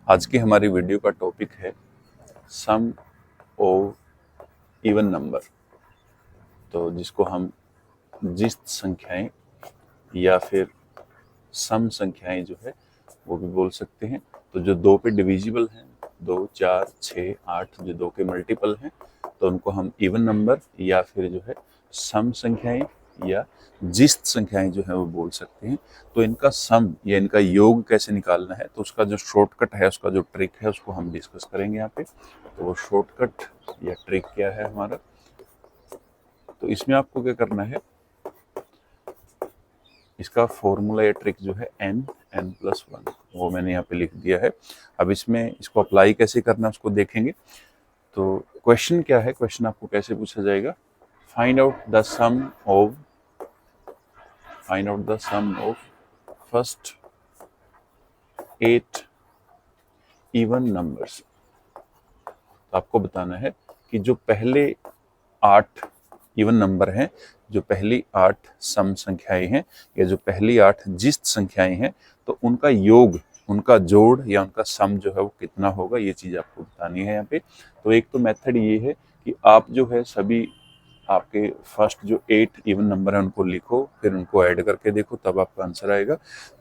आज की हमारी वीडियो का टॉपिक है सम ऑफ इवन नंबर। तो जिसको हम जिस्त संख्याएं या फिर सम संख्याएं जो है वो भी बोल सकते हैं। तो जो दो पे डिविजिबल हैं, 2, 4, 6, 8 जो दो के मल्टीपल हैं, तो उनको हम इवन नंबर या फिर जो है सम संख्याएं या जिस्त संख्याएं जो है वो बोल सकते हैं। तो इनका सम या इनका योग कैसे निकालना है, तो उसका जो शॉर्टकट है, उसका जो ट्रिक है, उसको हम डिस्कस करेंगे यहाँ पे। तो वो शॉर्टकट या ट्रिक क्या है हमारा, तो इसमें आपको क्या करना है, इसका फॉर्मूला या ट्रिक जो है n+1 वो मैंने यहाँ पे लिख दिया है। अब इसमें इसको अप्लाई कैसे करना है उसको देखेंगे। तो क्वेश्चन क्या है, क्वेश्चन आपको कैसे पूछा जाएगा, find out the sum of first 8 even numbers. तो आपको बताना है कि जो पहले 8 इवन नंबर हैं, जो पहली 8 सम संख्याएं हैं या जो पहली 8 जिस्त संख्याएं हैं, तो उनका योग, उनका जोड़ या उनका सम जो है वो कितना होगा, ये चीज़ आपको बतानी है यहाँ पे। तो एक तो मेथड ये है कि आप जो है सभी आपके फर्स्ट जो 8 इवन नंबर हैं उनको लिखो, फिर उनको ऐड करके देखो, तब आपका आंसर आएगा।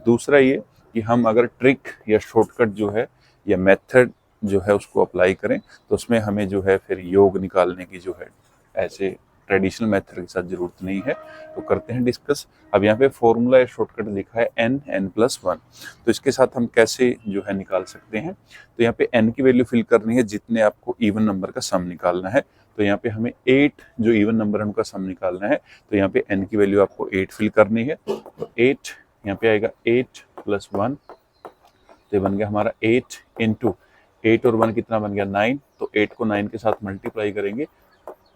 दूसरा ये कि हम अगर ट्रिक या शॉर्टकट जो है या मेथड जो है उसको अप्लाई करें, तो उसमें हमें जो है फिर योग निकालने की जो है ऐसे ट्रेडिशनल मेथड के साथ जरूरत नहीं है। तो करते हैं डिस्कस। अब यहाँ पे फॉर्मूला या शॉर्टकट लिखा है n+1। तो इसके साथ हम कैसे जो है निकाल सकते हैं, तो यहाँ पे n की वैल्यू फिल करनी है जितने आपको इवन नंबर का सम निकालना है। तो यहाँ पे हमें 8 जो इवन नंबर है उनका सम निकालना है। तो यहाँ पे n की वैल्यू आपको 8 फिल करनी है। तो 8 यहाँ पे आएगा 8+1, तो ये बन गया हमारा 8 इंटू 8 और 1 कितना बन गया 9। तो 8 को 9 के साथ मल्टीप्लाई करेंगे,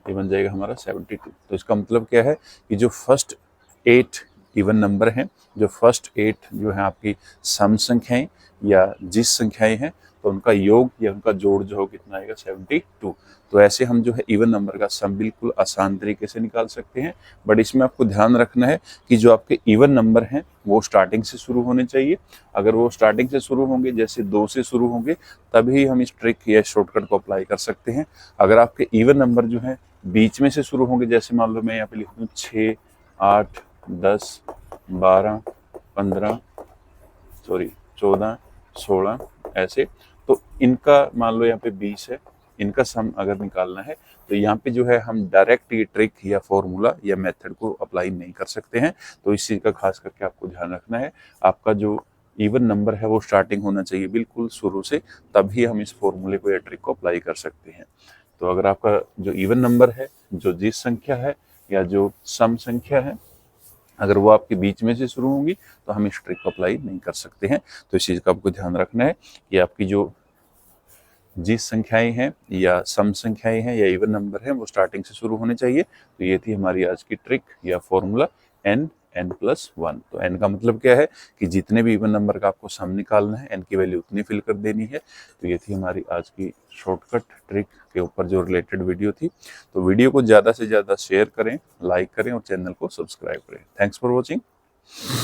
ये बन जाएगा हमारा 72। तो इसका मतलब क्या है कि जो फर्स्ट 8 इवन नंबर हैं, जो फर्स्ट 8 जो है आपकी सम संख्याएं या जिस संख्याएं हैं, तो उनका योग या उनका जोड़ जो हो कितना आएगा 72। तो ऐसे हम जो है इवन नंबर का सम बिल्कुल आसान तरीके से निकाल सकते हैं। बट इसमें आपको ध्यान रखना है कि जो आपके इवन नंबर हैं वो स्टार्टिंग से शुरू होने चाहिए। अगर वो स्टार्टिंग से शुरू होंगे, जैसे 2 से शुरू होंगे, तभी हम इस ट्रिक या शॉर्टकट को अप्लाई कर सकते हैं। अगर आपके इवन नंबर जो है बीच में से शुरू होंगे, जैसे मान लो मैं यहाँ पे लिख दूँ 6, 8, 10, 12, 15, 14, 16 ऐसे, तो इनका मान लो यहाँ पे 20 है, इनका सम अगर निकालना है, तो यहाँ पे जो है हम डायरेक्ट ये ट्रिक या फॉर्मूला या मेथड को अप्लाई नहीं कर सकते हैं। तो इस चीज़ का खास करके आपको ध्यान रखना है। आपका जो इवन नंबर है वो स्टार्टिंग होना चाहिए बिल्कुल शुरू से, तभी हम इस फॉर्मूले को या ट्रिक को अप्लाई कर सकते हैं। तो अगर आपका जो इवन नंबर है, जो जिस संख्या है या जो सम संख्या है, अगर वो आपके बीच में से शुरू होंगी, तो हम इस ट्रिक को अप्लाई नहीं कर सकते हैं। तो इस चीज़ का आपको ध्यान रखना है कि आपकी जो जिस संख्याएं हैं या सम संख्याएं हैं या इवन नंबर हैं वो स्टार्टिंग से शुरू होने चाहिए। तो ये थी हमारी आज की ट्रिक या फॉर्मूला n+1। तो n का मतलब क्या है कि जितने भी इवन नंबर का आपको सम निकालना है, n की वैल्यू उतनी फिल कर देनी है। तो ये थी हमारी आज की शॉर्टकट ट्रिक के ऊपर जो रिलेटेड वीडियो थी। तो वीडियो को ज़्यादा से ज़्यादा शेयर करें, लाइक करें और चैनल को सब्सक्राइब करें। Thanks for watching.